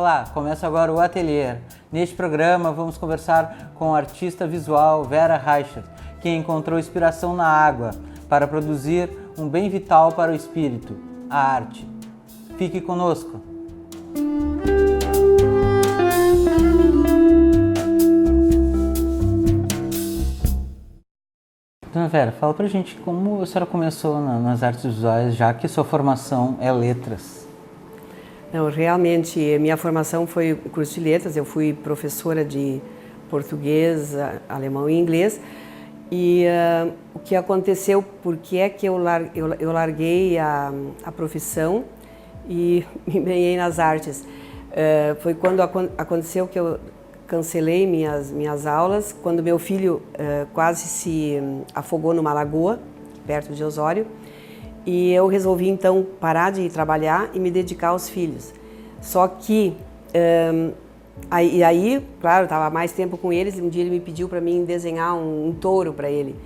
Olá, começa agora o Ateliê. Neste programa vamos conversar com a artista visual Vera Reichert, que encontrou inspiração na água para produzir um bem vital para o espírito, a arte. Fique conosco! Dona Vera, fala pra gente como a senhora começou nas artes visuais, já que sua formação é letras. Não, realmente, minha formação foi o curso de letras. Eu fui professora de português, alemão e inglês. E o que aconteceu, por que é que eu larguei a profissão e me empenhei nas artes? Foi quando aconteceu que eu cancelei minhas aulas, quando meu filho quase se afogou numa lagoa, perto de Osório. E eu resolvi, então, parar de trabalhar e me dedicar aos filhos. Só que, aí, claro, eu estava mais tempo com eles, e um dia ele me pediu para mim desenhar um touro para ele.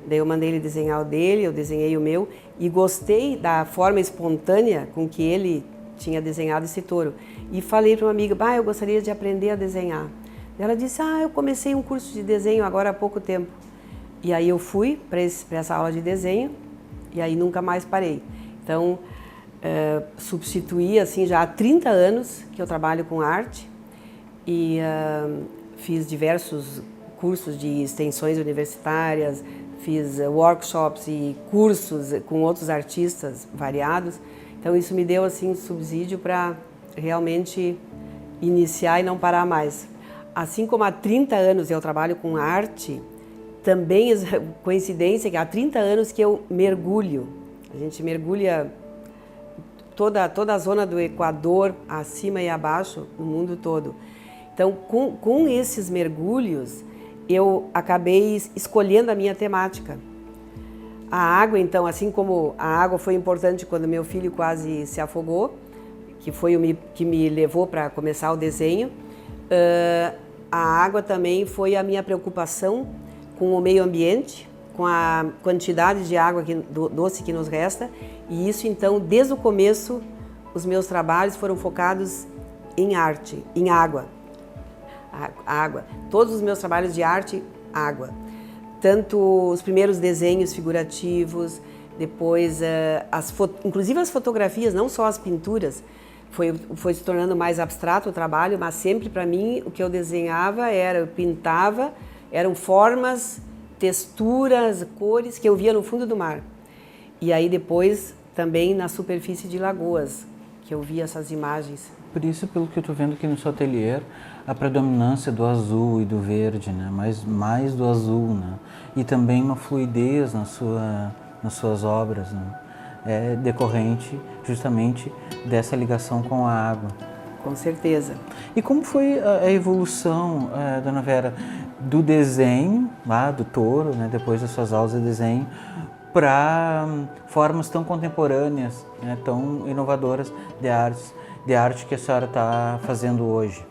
Daí eu mandei ele desenhar o dele, eu desenhei o meu, e gostei da forma espontânea com que ele tinha desenhado esse touro. E falei para uma amiga, eu gostaria de aprender a desenhar. Ela disse, eu comecei um curso de desenho agora há pouco tempo. E aí eu fui para essa aula de desenho, e aí nunca mais parei. Então, substituí, assim, já há 30 anos que eu trabalho com arte e fiz diversos cursos de extensões universitárias, fiz workshops e cursos com outros artistas variados. Então, isso me deu, assim, subsídio para realmente iniciar e não parar mais. Assim como há 30 anos eu trabalho com arte, também, coincidência, que há 30 anos que eu mergulho. A gente mergulha toda a zona do Equador, acima e abaixo, no mundo todo. Então, com esses mergulhos, eu acabei escolhendo a minha temática. A água, então, assim como a água foi importante quando meu filho quase se afogou, que foi o que me levou para começar o desenho, a água também foi a minha preocupação com o meio ambiente, com a quantidade de água doce que nos resta. E isso, então, desde o começo, os meus trabalhos foram focados em arte, em água. Água. Todos os meus trabalhos de arte, água. Tanto os primeiros desenhos figurativos, depois, inclusive as fotografias, não só as pinturas, foi se tornando mais abstrato o trabalho, mas sempre para mim o que eu desenhava eu pintava, eram formas, texturas, cores que eu via no fundo do mar. E aí depois também na superfície de lagoas, que eu via essas imagens. Por isso, pelo que eu estou vendo aqui no seu ateliê, a predominância do azul e do verde, né? mais do azul, né? E também uma fluidez nas suas obras, né? É decorrente justamente dessa ligação com a água. Com certeza. E como foi a evolução, Dona Vera, do desenho, lá do touro, né, depois das suas aulas de desenho, para formas tão contemporâneas, né, tão inovadoras de arte que a senhora está fazendo hoje?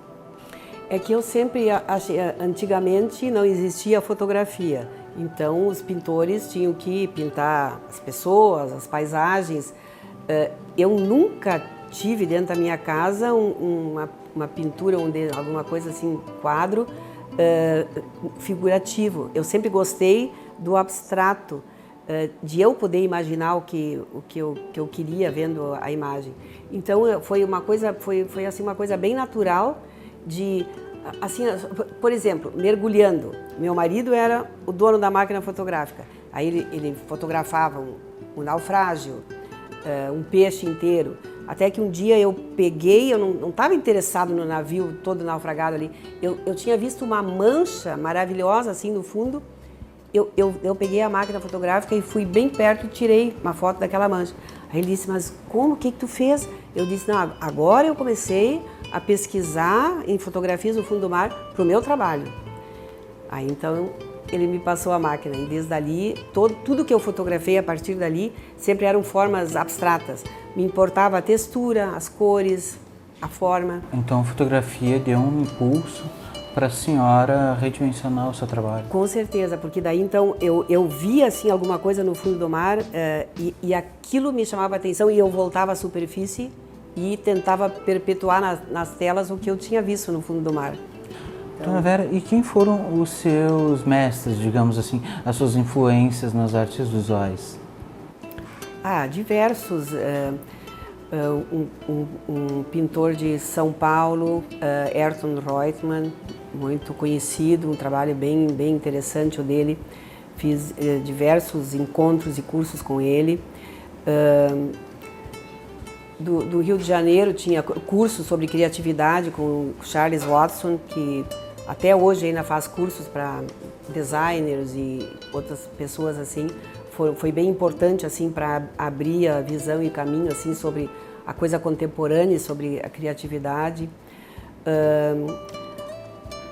É que eu sempre achei, antigamente não existia fotografia, então os pintores tinham que pintar as pessoas, as paisagens. Eu nunca tive dentro da minha casa uma pintura, alguma coisa assim, quadro figurativo. Eu sempre gostei do abstrato, de eu poder imaginar o que eu queria vendo a imagem. Então foi uma coisa bem natural de, assim, por exemplo, mergulhando. Meu marido era o dono da máquina fotográfica. Aí ele fotografava um naufrágio, um peixe inteiro. Até que um dia eu peguei, eu não estava interessado no navio todo naufragado ali. Eu tinha visto uma mancha maravilhosa assim no fundo. Eu peguei a máquina fotográfica e fui bem perto e tirei uma foto daquela mancha. Aí ele disse, mas como? O que tu fez? Eu disse, não, agora eu comecei a pesquisar em fotografias no fundo do mar para o meu trabalho. Aí então ele me passou a máquina e desde ali, tudo que eu fotografei a partir dali sempre eram formas abstratas. Me importava a textura, as cores, a forma. Então a fotografia deu um impulso para a senhora redimensionar o seu trabalho? Com certeza, porque daí então eu via assim alguma coisa no fundo do mar e aquilo me chamava a atenção e eu voltava à superfície e tentava perpetuar nas telas o que eu tinha visto no fundo do mar. Dona Vera, e quem foram os seus mestres, digamos assim, as suas influências nas artes visuais? Diversos. Um pintor de São Paulo, Ayrton Reutemann, muito conhecido, um trabalho bem interessante o dele. Fiz diversos encontros e cursos com ele. Do Rio de Janeiro tinha cursos sobre criatividade com Charles Watson, que até hoje ainda faz cursos para designers e outras pessoas assim. Foi bem importante assim para abrir a visão e caminho assim sobre a coisa contemporânea, sobre a criatividade.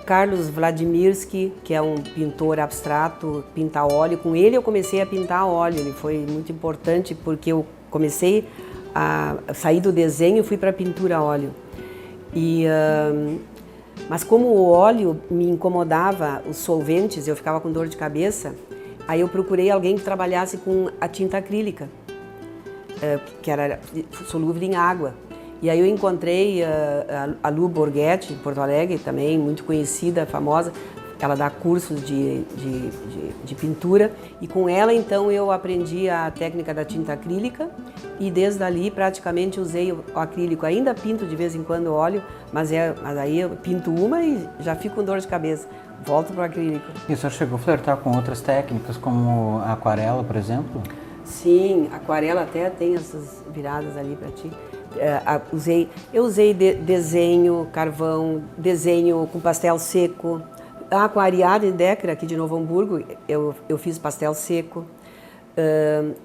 Carlos Vladimirsky, que é um pintor abstrato, pinta a óleo. Com ele eu comecei a pintar a óleo. Ele foi muito importante porque eu comecei a sair do desenho e fui para a pintura a óleo. Mas como o óleo me incomodava, os solventes, eu ficava com dor de cabeça, aí eu procurei alguém que trabalhasse com a tinta acrílica, que era solúvel em água. E aí eu encontrei a Lu Borghetti, em Porto Alegre, também muito conhecida, famosa. Ela dá cursos de pintura e com ela então eu aprendi a técnica da tinta acrílica e desde ali praticamente usei o acrílico. Ainda pinto de vez em quando óleo, mas aí eu pinto uma e já fico com dor de cabeça. Volto para o acrílico. E o senhor chegou a flertar com outras técnicas, como a aquarela, por exemplo? Sim, aquarela até tem essas viradas ali para ti. Eu usei desenho, carvão, desenho com pastel seco. Com a Ariadne Decker, aqui de Novo Hamburgo, eu fiz pastel seco.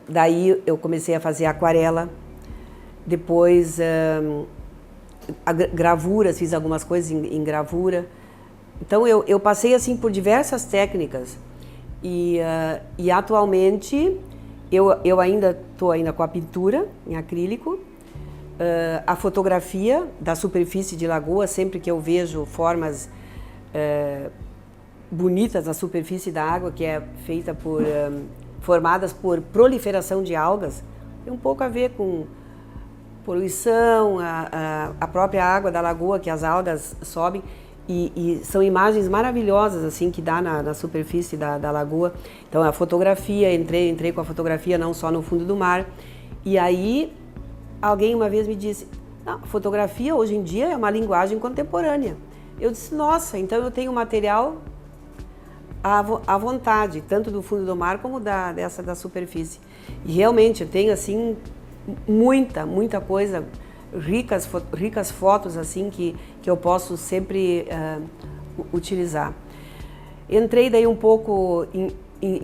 Daí eu comecei a fazer aquarela. Depois, gravuras, fiz algumas coisas em gravura. Então eu passei assim por diversas técnicas. E atualmente eu ainda estou com a pintura em acrílico. A fotografia da superfície de lagoa, sempre que eu vejo formas bonitas na superfície da água, que é feita formadas por proliferação de algas, tem um pouco a ver com poluição, a própria água da lagoa, que as algas sobem, e são imagens maravilhosas assim que dá na superfície da lagoa. Então a fotografia, entrei com a fotografia não só no fundo do mar, e aí alguém uma vez me disse, a fotografia hoje em dia é uma linguagem contemporânea. Eu disse, nossa, então eu tenho material à vontade, tanto do fundo do mar como da superfície. E realmente eu tenho assim muita coisa, ricas fotos assim que eu posso sempre utilizar. Entrei daí um pouco em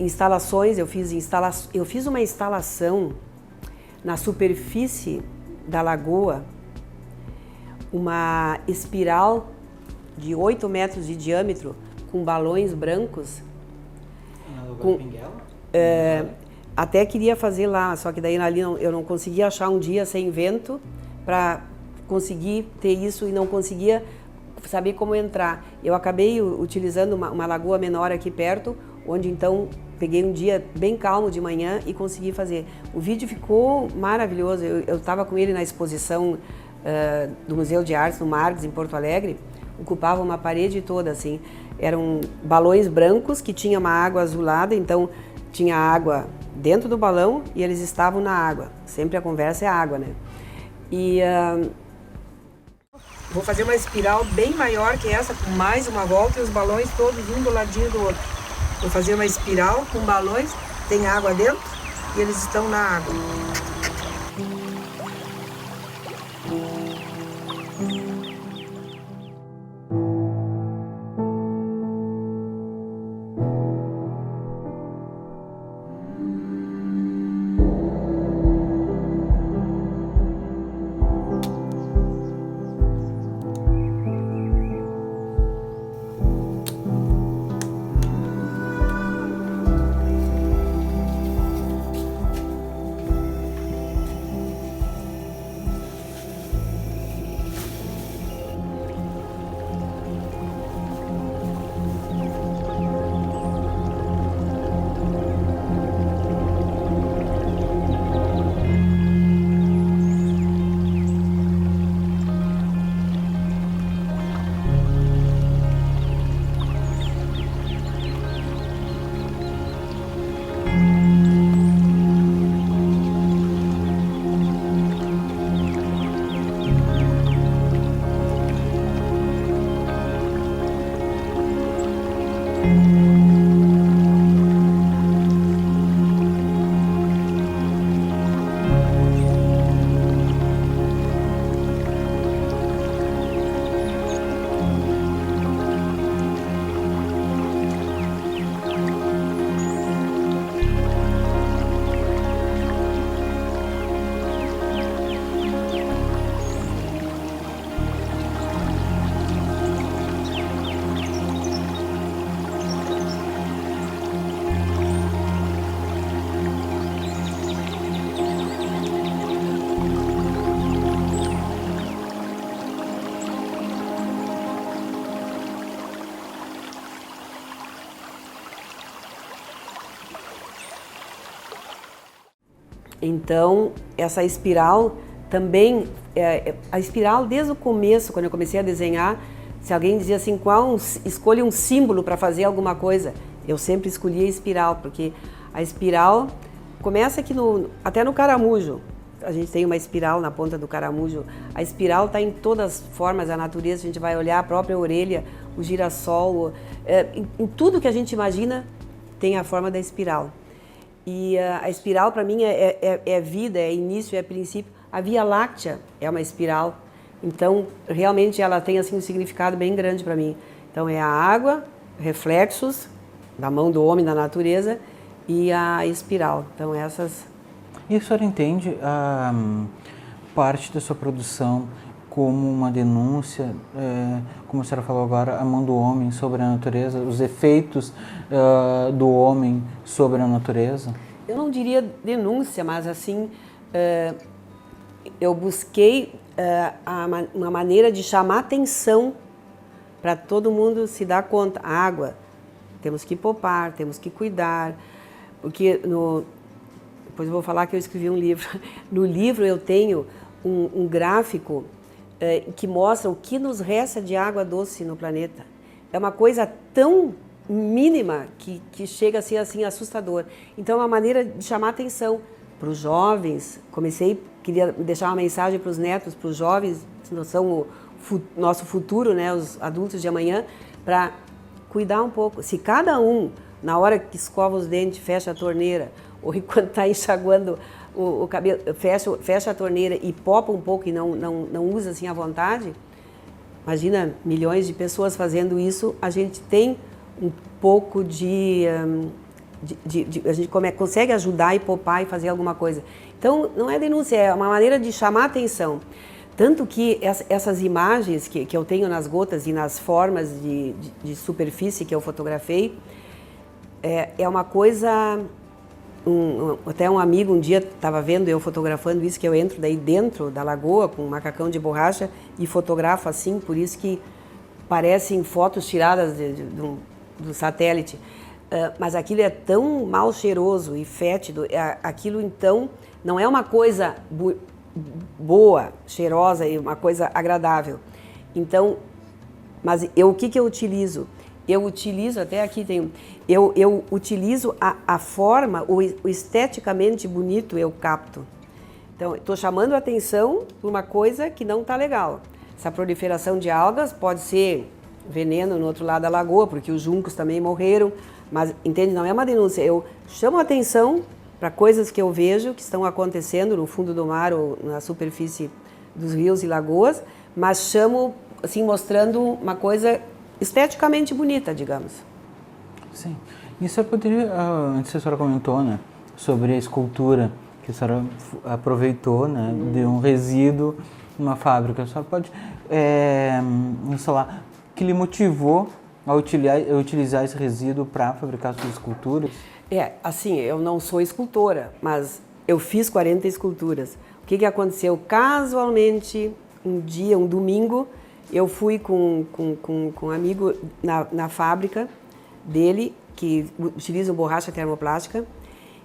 instalações, eu fiz uma instalação na superfície da lagoa, uma espiral de 8 metros de diâmetro, com balões brancos. Até queria fazer lá, só que daí ali eu não conseguia achar um dia sem vento para conseguir ter isso e não conseguia saber como entrar. Eu acabei utilizando uma lagoa menor aqui perto, onde então peguei um dia bem calmo de manhã e consegui fazer. O vídeo ficou maravilhoso. Eu estava com ele na exposição do Museu de Artes no Marques, em Porto Alegre. Ocupava uma parede toda, assim. Eram balões brancos que tinham uma água azulada, então tinha água dentro do balão e eles estavam na água. Sempre a conversa é água, né? E vou fazer uma espiral bem maior que essa, com mais uma volta e os balões todos um do ladinho do outro. Vou fazer uma espiral com balões, tem água dentro e eles estão na água. Então, essa espiral também, a espiral desde o começo, quando eu comecei a desenhar, se alguém dizia assim, escolha um símbolo para fazer alguma coisa, eu sempre escolhia a espiral, porque a espiral começa aqui até no caramujo. A gente tem uma espiral na ponta do caramujo. A espiral está em todas as formas da natureza. A gente vai olhar a própria orelha, o girassol, em tudo que a gente imagina tem a forma da espiral. E a espiral para mim é vida, é início, é princípio. A Via Láctea é uma espiral. Então realmente ela tem assim um significado bem grande para mim. Então é a água, reflexos da mão do homem, da natureza, e a espiral. Então essas... E a senhora entende a parte da sua produção como uma denúncia, como a senhora falou agora, a mão do homem sobre a natureza, os efeitos do homem sobre a natureza? Eu não diria denúncia, mas assim, eu busquei uma maneira de chamar atenção para todo mundo se dar conta. A água, temos que poupar, temos que cuidar, porque depois eu vou falar que eu escrevi um livro. No livro eu tenho um gráfico que mostra o que nos resta de água doce no planeta. É uma coisa tão mínima que chega a ser assim assustador. Então é uma maneira de chamar atenção para os jovens. Queria deixar uma mensagem para os netos, para os jovens, que são o nosso futuro, né, os adultos de amanhã, para cuidar um pouco. Se cada um, na hora que escova os dentes, fecha a torneira, ou enquanto está enxaguando o cabelo, fecha a torneira e popa um pouco e não usa assim à vontade, imagina milhões de pessoas fazendo isso, a gente tem um pouco a gente consegue ajudar e poupar e fazer alguma coisa. Então, não é denúncia, é uma maneira de chamar a atenção. Tanto que essas imagens que eu tenho nas gotas e nas formas de superfície que eu fotografei, é uma coisa... até um amigo um dia estava vendo eu fotografando isso, que eu entro daí dentro da lagoa com um macacão de borracha e fotografo assim, por isso que parecem fotos tiradas do satélite. Mas aquilo é tão mal cheiroso e fétido, aquilo então não é uma coisa boa, cheirosa e uma coisa agradável. Então, mas o que eu utilizo? Eu utilizo, até aqui tem, eu utilizo a forma, o esteticamente bonito eu capto. Então, estou chamando a atenção para uma coisa que não está legal. Essa proliferação de algas pode ser veneno no outro lado da lagoa, porque os juncos também morreram, mas, entende, não é uma denúncia. Eu chamo a atenção para coisas que eu vejo que estão acontecendo no fundo do mar ou na superfície dos rios e lagoas, mas chamo, assim, mostrando uma coisa esteticamente bonita, digamos. Sim. E a senhora poderia, antes a senhora comentou, né, sobre a escultura que a senhora aproveitou, né, de um resíduo numa fábrica. A senhora pode falar que lhe motivou a utilizar esse resíduo para fabricar suas esculturas? Assim, eu não sou escultora, mas eu fiz 40 esculturas. O que aconteceu? Casualmente, um domingo, eu fui com um amigo na fábrica dele, que utiliza borracha termoplástica,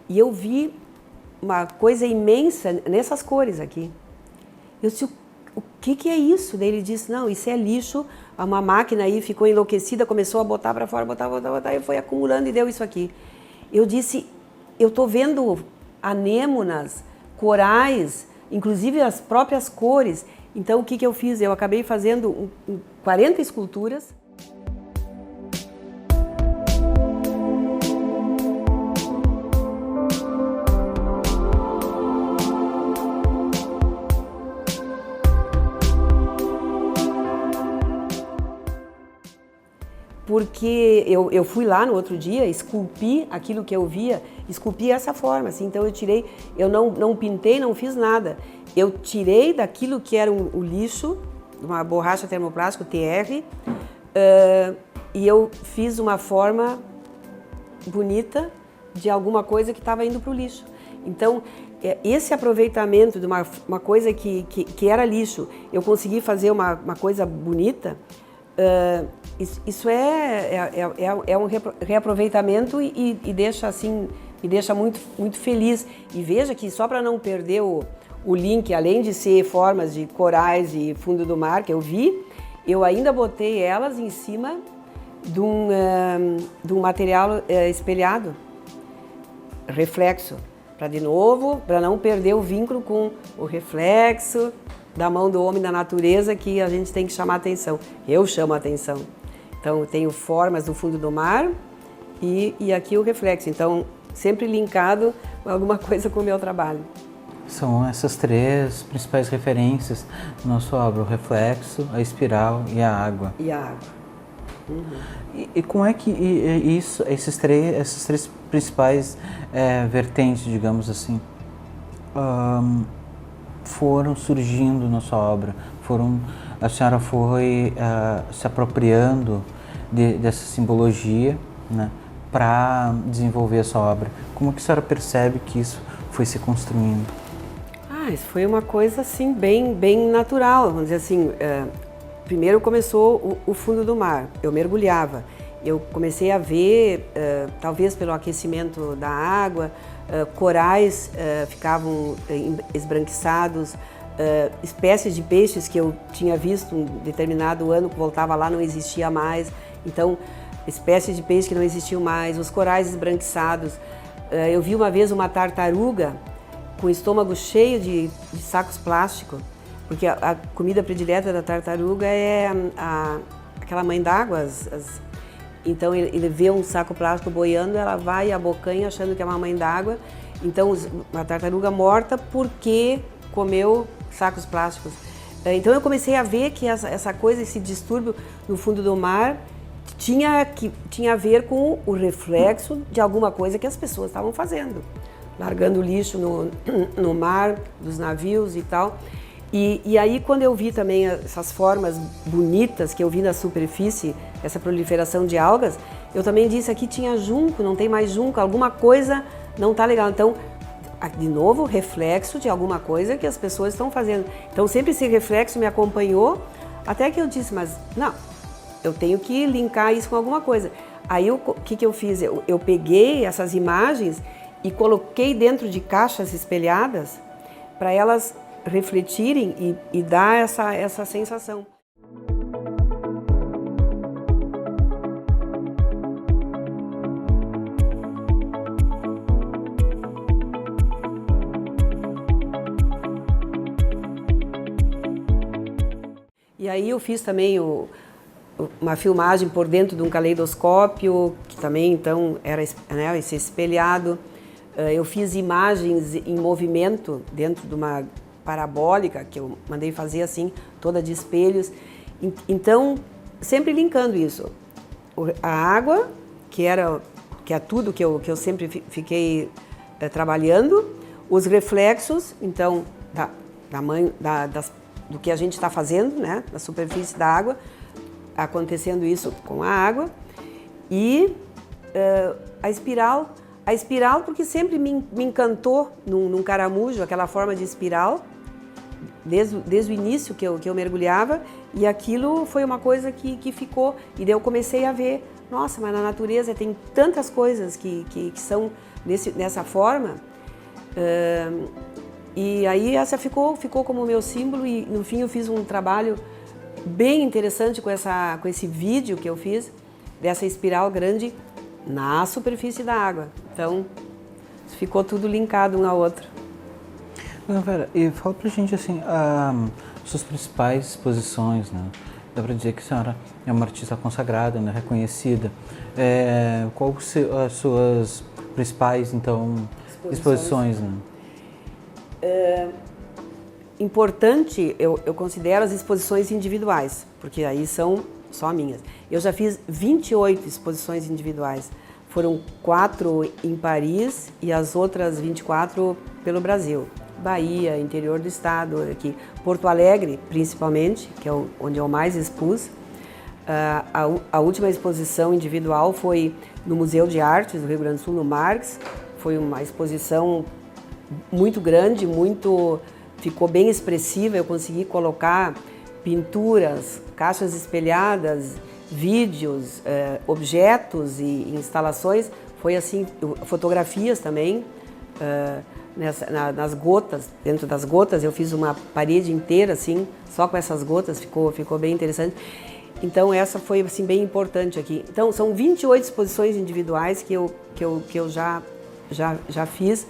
e eu vi uma coisa imensa nessas cores aqui. Eu disse, o que é isso? Daí ele disse, não, isso é lixo, uma máquina aí ficou enlouquecida, começou a botar para fora, botar, e foi acumulando e deu isso aqui. Eu disse, eu estou vendo anêmonas, corais, inclusive as próprias cores. Então, o que eu fiz? Eu acabei fazendo 40 esculturas. Porque eu fui lá no outro dia, esculpi aquilo que eu via, esculpi essa forma, assim, então eu não pintei, não fiz nada. Eu tirei daquilo que era o lixo, uma borracha termoplástica, TR, e eu fiz uma forma bonita de alguma coisa que estava indo para o lixo. Então, esse aproveitamento de uma coisa que era lixo, eu consegui fazer uma coisa bonita, isso é um reaproveitamento e deixa assim me deixa muito, muito feliz. E veja que só para não perder o link, além de ser formas de corais e fundo do mar que eu vi, eu ainda botei elas em cima de um material espelhado, reflexo, para de novo, para não perder o vínculo com o reflexo da mão do homem da natureza, que a gente tem que chamar atenção. Eu chamo a atenção. Então, eu tenho formas do fundo do mar e aqui o reflexo. Então, sempre linkado com alguma coisa com o meu trabalho. São essas três principais referências na sua obra: o reflexo, a espiral e a água. E a água. Uhum. E como é que esses três principais vertentes, digamos assim, foram surgindo na sua obra? A senhora foi se apropriando dessa simbologia, né, para desenvolver a sua obra. Como que a senhora percebe que isso foi se construindo? Isso foi uma coisa assim bem natural, vamos dizer assim. Primeiro começou o fundo do mar, eu mergulhava. Eu comecei a ver, talvez pelo aquecimento da água, corais ficavam esbranquiçados, espécies de peixes que eu tinha visto um determinado ano que voltava lá não existia mais. Então, espécies de peixes que não existiam mais, os corais esbranquiçados. Eu vi uma vez uma tartaruga com o estômago cheio de sacos plásticos, porque a comida predileta da tartaruga é aquela mãe d'água. Então ele vê um saco plástico boiando, ela vai abocanha achando que é uma mãe d'água. Então uma tartaruga morta porque comeu sacos plásticos. Então eu comecei a ver que essa coisa, esse distúrbio no fundo do mar tinha a ver com o reflexo de alguma coisa que as pessoas estavam fazendo, largando lixo no mar, dos navios e tal. E aí, quando eu vi também essas formas bonitas que eu vi na superfície, essa proliferação de algas, eu também disse: aqui tinha junco, não tem mais junco, alguma coisa não está legal. Então, de novo, reflexo de alguma coisa que as pessoas estão fazendo. Então, sempre esse reflexo me acompanhou, até que eu disse: mas não, eu tenho que linkar isso com alguma coisa. Aí, o que eu fiz? Eu peguei essas imagens e coloquei dentro de caixas espelhadas para elas refletirem e dar essa sensação. E aí eu fiz também uma filmagem por dentro de um caleidoscópio, que também então era, né, esse espelhado. Eu fiz imagens em movimento dentro de uma parabólica, que eu mandei fazer assim, toda de espelhos. Então, sempre linkando isso. A água, que é tudo que eu sempre fiquei trabalhando, os reflexos, então, do que a gente está fazendo, né, na superfície da água, acontecendo isso com a água, e a espiral porque sempre me encantou num caramujo, aquela forma de espiral, desde o início que eu mergulhava, e aquilo foi uma coisa que ficou, e daí eu comecei a ver, nossa, mas na natureza tem tantas coisas que são nessa forma, e aí essa ficou como meu símbolo, e no fim eu fiz um trabalho bem interessante com esse vídeo que eu fiz, dessa espiral grande na superfície da água. Então, ficou tudo linkado um ao outro. Vera, e fala pra gente assim, suas principais exposições, né? Dá pra dizer que a senhora é uma artista consagrada, né? Reconhecida. Qual as suas principais, então, exposições, né? Importante, eu considero as exposições individuais, porque aí são só minhas. Eu já fiz 28 exposições individuais. Foram 4 em Paris e as outras 24 pelo Brasil. Bahia, interior do estado, aqui. Porto Alegre, principalmente, que é onde eu mais expus. A última exposição individual foi no Museu de Artes do Rio Grande do Sul, no Marx. Foi uma exposição muito grande, ficou bem expressiva. Eu consegui colocar pinturas, caixas espelhadas, vídeos, objetos e instalações. foi assim, fotografias também, nas gotas, dentro das gotas eu fiz uma parede inteira assim, só com essas gotas, ficou bem interessante. Então essa foi assim bem importante aqui. Então são 28 exposições individuais que eu já fiz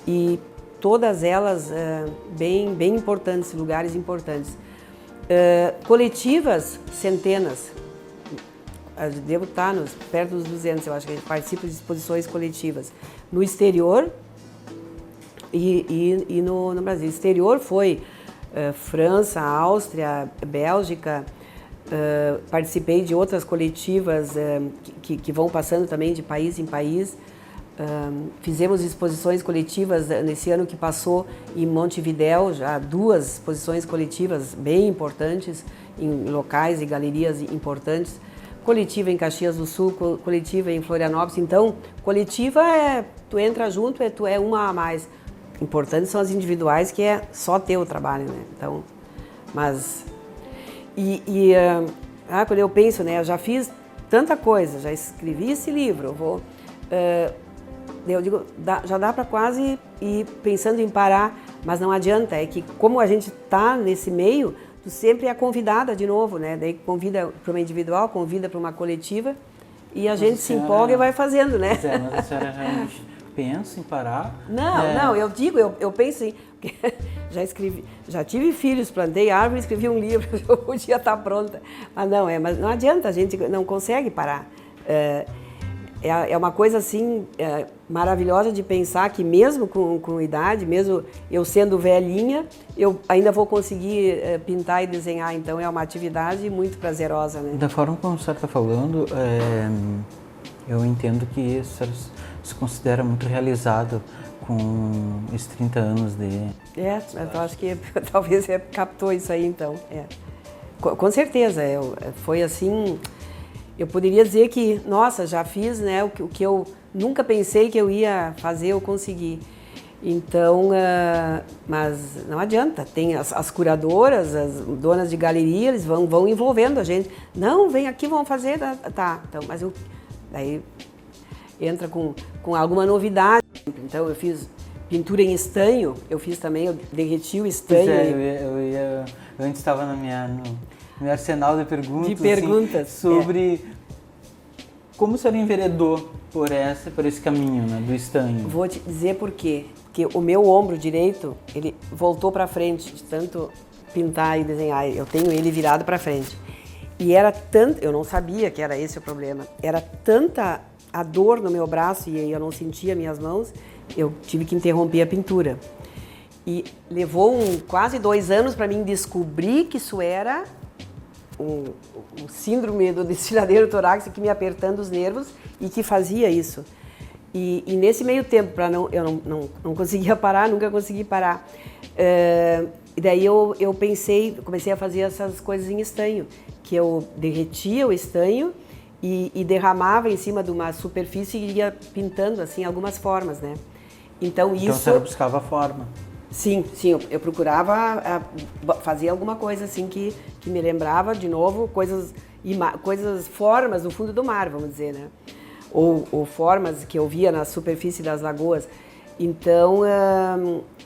e todas elas bem importantes, lugares importantes. Coletivas, centenas. Eu devo estar perto dos 200, eu acho que participo de exposições coletivas no exterior e no Brasil. Exterior foi França, Áustria, Bélgica, participei de outras coletivas que vão passando também de país em país. Fizemos exposições coletivas nesse ano que passou em Montevidéu, já 2 exposições coletivas bem importantes, em locais e galerias importantes. Coletiva em Caxias do Sul, coletiva em Florianópolis. Então, coletiva tu entra junto, tu é uma a mais. Importantes são as individuais, que é só teu trabalho, né? Então, mas... quando eu penso, né, eu já fiz tanta coisa, já escrevi esse livro, eu digo, já dá para quase ir pensando em parar, mas não adianta, é que como a gente está nesse meio, tu sempre é convidada de novo, né? Daí convida para uma individual, convida para uma coletiva e a gente se empolga e vai fazendo, né? Mas a senhora já pensa em parar? Não, eu penso em... já tive filhos, plantei árvore, escrevi um livro, eu podia estar pronta. Mas não adianta, a gente não consegue parar. É uma coisa assim maravilhosa de pensar que mesmo com idade, mesmo eu sendo velhinha, eu ainda vou conseguir pintar e desenhar. Então é uma atividade muito prazerosa, né? Da forma como você está falando, eu entendo que você se considera muito realizado com esses 30 anos de... Eu acho que talvez você captou isso aí, então. Com certeza, foi assim... Eu poderia dizer que, nossa, já fiz, né, o que eu nunca pensei que eu ia fazer, eu consegui. Então, mas não adianta, tem as curadoras, as donas de galeria, eles vão envolvendo a gente. Não, vem aqui, vamos fazer, tá. Então, mas daí entra com alguma novidade. Então, eu fiz pintura em estanho, eu fiz também, eu derreti o estanho. Eu antes estava no meu arsenal de perguntas, assim, sobre como você enveredou por esse caminho, né, do estanho. Vou te dizer por quê. Porque o meu ombro direito, ele voltou para frente, de tanto pintar e desenhar. Eu tenho ele virado para frente. E era tanto, eu não sabia que era esse o problema, era tanta a dor no meu braço e eu não sentia minhas mãos, eu tive que interromper a pintura. E levou quase 2 anos para mim descobrir que isso era um síndrome do desfiladeiro torácico que me apertando os nervos e que fazia isso. E nesse meio tempo, eu não conseguia parar, nunca consegui parar. E daí eu comecei a fazer essas coisas em estanho, que eu derretia o estanho e derramava em cima de uma superfície e ia pintando assim algumas formas, né? Então a senhora buscava a forma. Sim, eu procurava fazer alguma coisa assim que me lembrava de novo formas do fundo do mar, vamos dizer, né? Ou formas que eu via na superfície das lagoas. Então,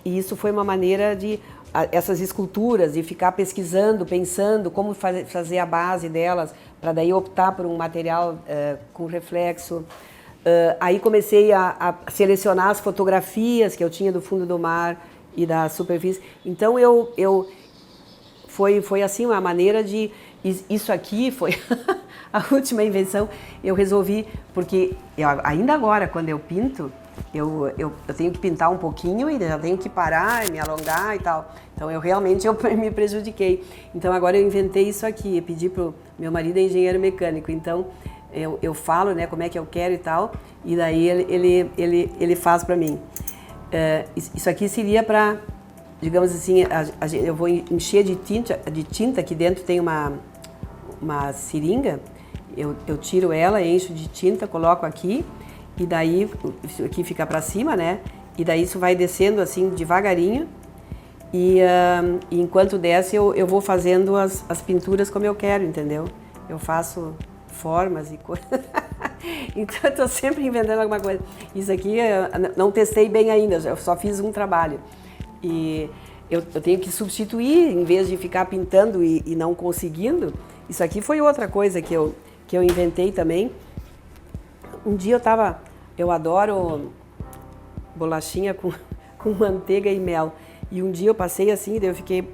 isso foi uma maneira de essas esculturas e ficar pesquisando, pensando como fazer a base delas, para daí optar por um material com reflexo. Aí comecei a selecionar as fotografias que eu tinha do fundo do mar e da superfície. Então foi assim uma maneira de... Isso aqui foi a última invenção. Eu resolvi, porque ainda agora, quando eu pinto, eu tenho que pintar um pouquinho e já tenho que parar e me alongar e tal. Então eu me prejudiquei. Então agora eu inventei isso aqui, eu pedi pro meu marido, é engenheiro mecânico, então eu falo, né, como é que eu quero e tal, e daí ele faz para mim. Isso aqui seria para, digamos assim, eu vou encher de tinta, aqui dentro tem uma seringa, eu tiro ela, encho de tinta, coloco aqui, e daí isso aqui fica para cima, né? E daí isso vai descendo assim devagarinho, e enquanto desce eu vou fazendo as pinturas como eu quero, entendeu? Eu faço formas e coisas. Então eu estou sempre inventando alguma coisa. Isso aqui eu não testei bem ainda, eu só fiz um trabalho. E eu tenho que substituir, em vez de ficar pintando e não conseguindo. Isso aqui foi outra coisa que eu inventei também. Um dia eu adoro bolachinha com manteiga e mel. E um dia eu passei assim, daí eu fiquei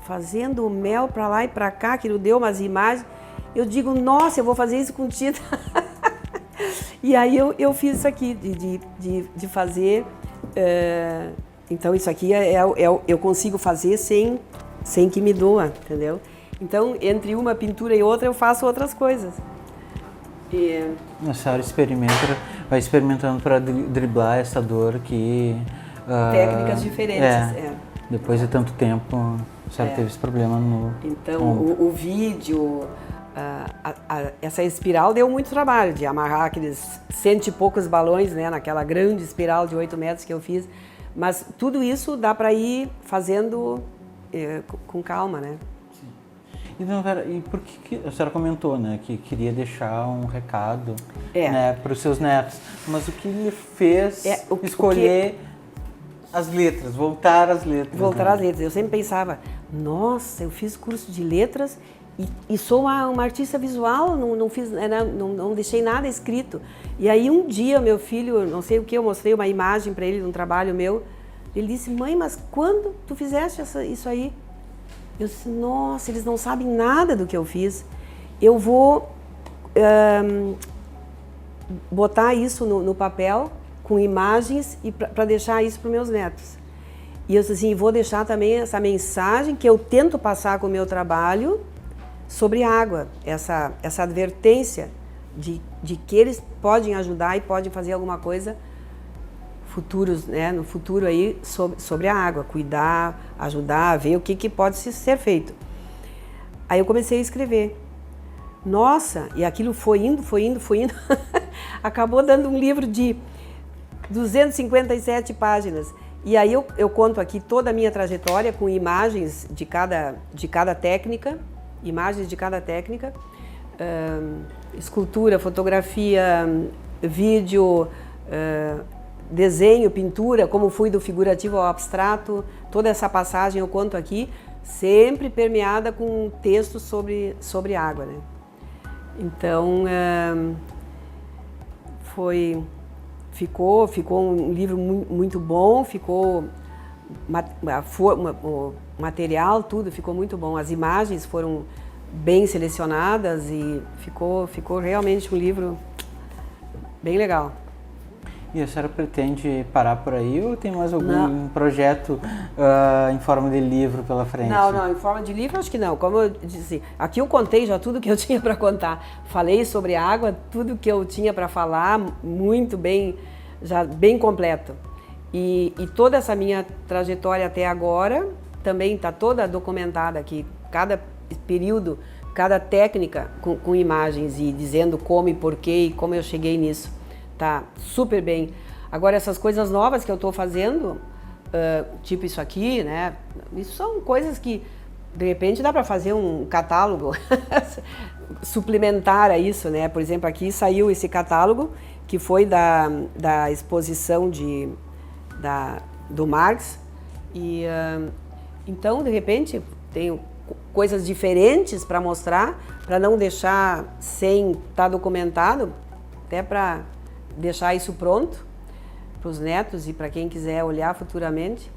fazendo mel para lá e para cá, que deu umas imagens. Eu digo, nossa, eu vou fazer isso com tinta. E aí eu fiz isso aqui, de fazer. Então isso aqui eu consigo fazer sem que me doa, entendeu? Então, entre uma pintura e outra, eu faço outras coisas. A senhora vai experimentando para driblar essa dor que... técnicas diferentes, Depois de tanto tempo, a senhora teve esse problema no... Então, o vídeo, essa espiral deu muito trabalho, de amarrar aqueles 100 e poucos balões, né, naquela grande espiral de 8 metros que eu fiz. Mas tudo isso dá para ir fazendo com calma, né? E por que a senhora comentou, né, que queria deixar um recado, né, para os seus netos? Mas o que lhe fez escolher as letras, voltar às letras? Voltar às letras. Eu sempre pensava, nossa, eu fiz curso de letras e sou uma artista visual, não deixei nada escrito. E aí um dia meu filho, não sei o que, eu mostrei uma imagem para ele de um trabalho meu. Ele disse, mãe, mas quando tu fizeste isso aí? Eu disse, nossa, eles não sabem nada do que eu fiz. Eu vou botar isso no papel, com imagens, e para deixar isso para os meus netos. E eu disse assim, vou deixar também essa mensagem que eu tento passar com o meu trabalho sobre água, essa advertência de que eles podem ajudar e podem fazer alguma coisa futuros, né, no futuro aí, sobre a água, cuidar, ajudar, ver o que pode ser feito. Aí eu comecei a escrever. Nossa, e aquilo foi indo. Acabou dando um livro de 257 páginas. E aí eu conto aqui toda a minha trajetória com imagens de cada técnica, escultura, fotografia, vídeo, desenho, pintura, como fui do figurativo ao abstrato, toda essa passagem eu conto aqui, sempre permeada com textos sobre água, né? Então, ficou um livro muito bom, ficou o material, tudo ficou muito bom, as imagens foram bem selecionadas e ficou realmente um livro bem legal. E a senhora pretende parar por aí ou tem mais algum projeto em forma de livro pela frente? Não, em forma de livro acho que não. Como eu disse, aqui eu contei já tudo que eu tinha para contar. Falei sobre água, tudo que eu tinha para falar, muito bem, já bem completo. E toda essa minha trajetória até agora também está toda documentada aqui. Cada período, cada técnica com imagens e dizendo como e porquê e como eu cheguei nisso. Tá super bem. Agora, essas coisas novas que eu estou fazendo, tipo isso aqui, né? Isso são coisas que, de repente, dá para fazer um catálogo suplementar a isso, né? Por exemplo, aqui saiu esse catálogo, que foi da exposição do Marx. E, então, de repente, tenho coisas diferentes para mostrar, para não deixar sem estar documentado, até para deixar isso pronto para os netos e para quem quiser olhar futuramente.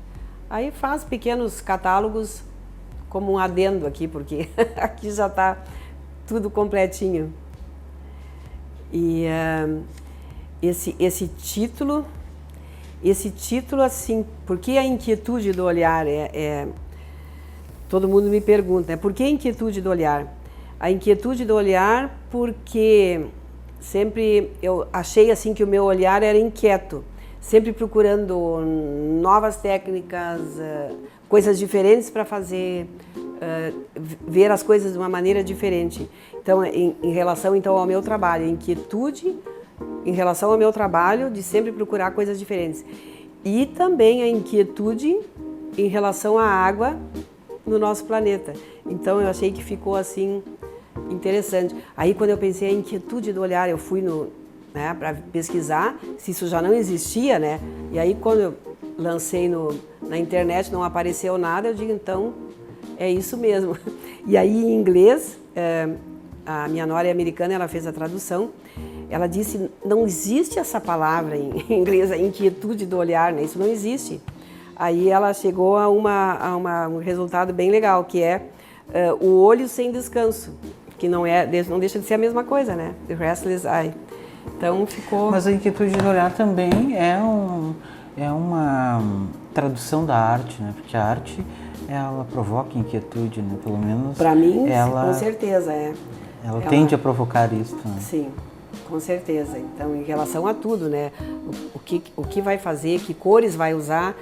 Aí faz pequenos catálogos como um adendo aqui, porque aqui já está tudo completinho. E esse título assim, por que a inquietude do olhar? Todo mundo me pergunta, né? Por que a inquietude do olhar? A inquietude do olhar porque sempre eu achei assim que o meu olhar era inquieto, sempre procurando novas técnicas, coisas diferentes para fazer, ver as coisas de uma maneira diferente. Então, em relação então ao meu trabalho, a inquietude em relação ao meu trabalho de sempre procurar coisas diferentes. E também a inquietude em relação à água no nosso planeta. Então, eu achei que ficou assim interessante. Aí quando eu pensei a inquietude do olhar, eu fui né, para pesquisar se isso já não existia, né? E aí quando eu lancei na internet não apareceu nada, eu digo, então é isso mesmo. E aí em inglês, a minha nora é americana, ela fez a tradução, ela disse, não existe essa palavra em inglês, a inquietude do olhar, né? Isso não existe. Aí ela chegou a um resultado bem legal, que é o olho sem descanso, que não deixa de ser a mesma coisa, né? The restless eye. Então ficou... Mas a inquietude do olhar também é uma tradução da arte, né? Porque a arte, ela provoca inquietude, né? Pelo menos... Para mim, ela, com certeza, Ela tende a provocar isso, né? Sim, com certeza. Então, em relação a tudo, né? O que vai fazer, que cores vai usar,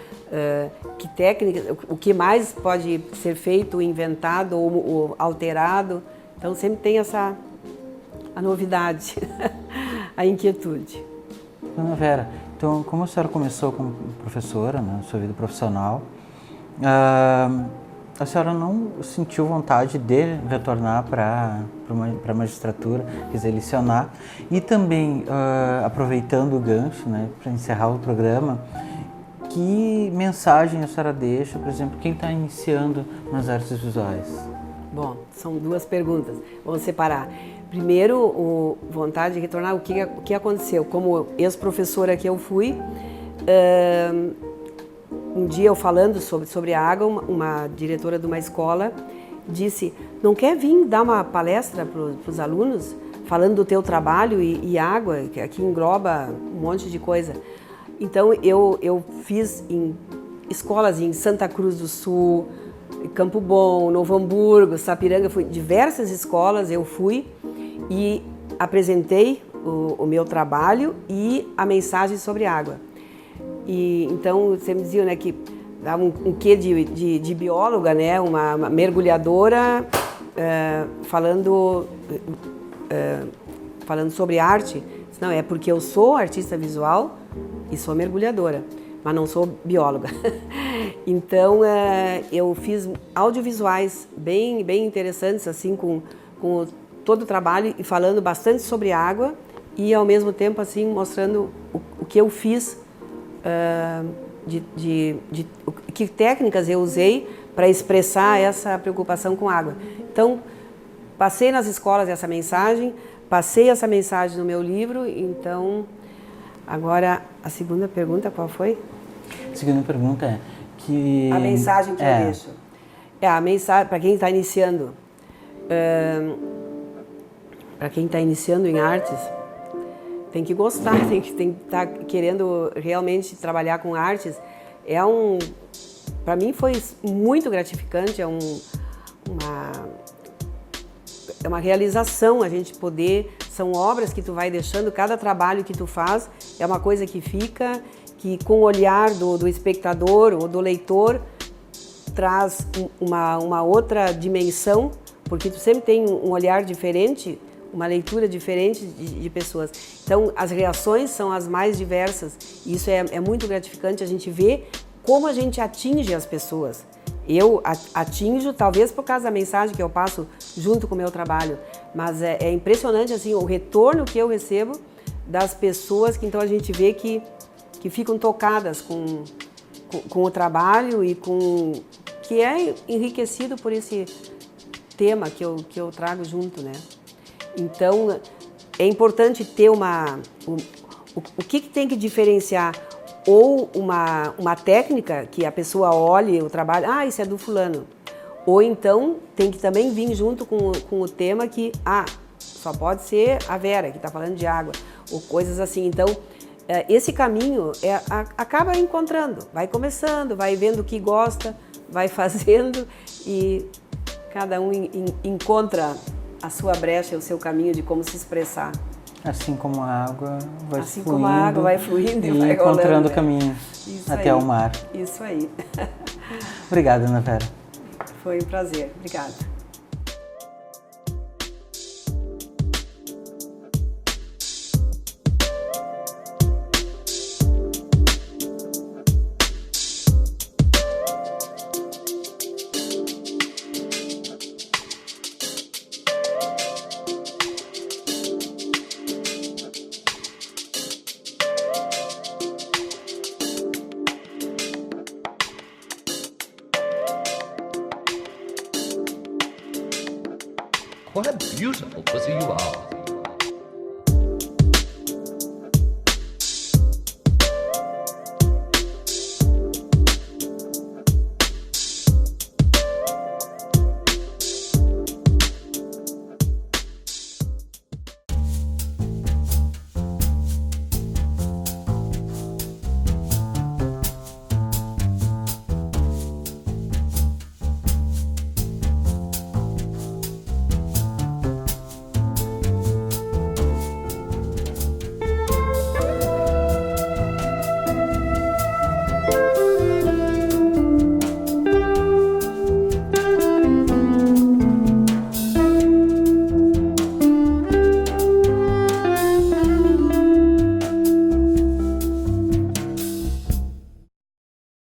que técnicas, o que mais pode ser feito, inventado ou alterado. Então, sempre tem a novidade, a inquietude. Dona Vera, então, como a senhora começou como professora, né, na sua vida profissional, a senhora não sentiu vontade de retornar para a magistratura, quer dizer, lecionar, e também, aproveitando o gancho, né, para encerrar o programa, que mensagem a senhora deixa, por exemplo, quem está iniciando nas artes visuais? Bom, são duas perguntas, vamos separar. Primeiro, vontade de retornar, o que aconteceu? Como ex-professora que eu fui, um dia eu falando sobre a água, uma diretora de uma escola disse, não quer vir dar uma palestra para os alunos falando do teu trabalho e água, que aqui engloba um monte de coisa. Então eu fiz em escolas em Santa Cruz do Sul, Campo Bom, Novo Hamburgo, Sapiranga, diversas escolas eu fui e apresentei o meu trabalho e a mensagem sobre água. E então você me dizia, né, que dá um quê de bióloga, né, uma mergulhadora falando sobre arte. Não, é porque eu sou artista visual e sou mergulhadora, mas não sou bióloga. Então eu fiz audiovisuais bem interessantes, assim, com todo o trabalho e falando bastante sobre água e ao mesmo tempo assim mostrando o que eu fiz, que técnicas eu usei para expressar essa preocupação com água. Então passei nas escolas essa mensagem, passei essa mensagem no meu livro. Então agora a segunda pergunta qual foi? A segunda pergunta é que a mensagem que eu deixo. A mensagem para quem está iniciando. Para quem está iniciando em artes, tem que gostar, tem que estar querendo realmente trabalhar com artes. Para mim foi muito gratificante, é uma realização a gente poder, são obras que tu vai deixando, cada trabalho que tu faz é uma coisa que fica, que com o olhar do espectador ou do leitor traz uma outra dimensão, porque tu sempre tem um olhar diferente, uma leitura diferente de pessoas. Então, as reações são as mais diversas. E isso é muito gratificante, a gente vê como a gente atinge as pessoas. Eu atinjo, talvez por causa da mensagem que eu passo junto com o meu trabalho, mas é impressionante assim, o retorno que eu recebo das pessoas, que então a gente vê que ficam tocadas com o trabalho e que é enriquecido por esse tema que eu trago junto, né? Então, é importante ter o que tem que diferenciar ou uma técnica que a pessoa olhe o trabalho, isso é do fulano. Ou então, tem que também vir junto com o tema que, só pode ser a Vera, que está falando de água, ou coisas assim. Então, esse caminho acaba encontrando, vai começando, vai vendo o que gosta, vai fazendo e cada um encontra a sua brecha, o seu caminho de como se expressar. Assim como a água vai assim fluindo. Como a água vai fluindo e vai encontrando rolando, o caminho até aí, o mar. Isso aí. Obrigado, Ana Vera. Foi um prazer. Obrigada. What a beautiful pussy you are.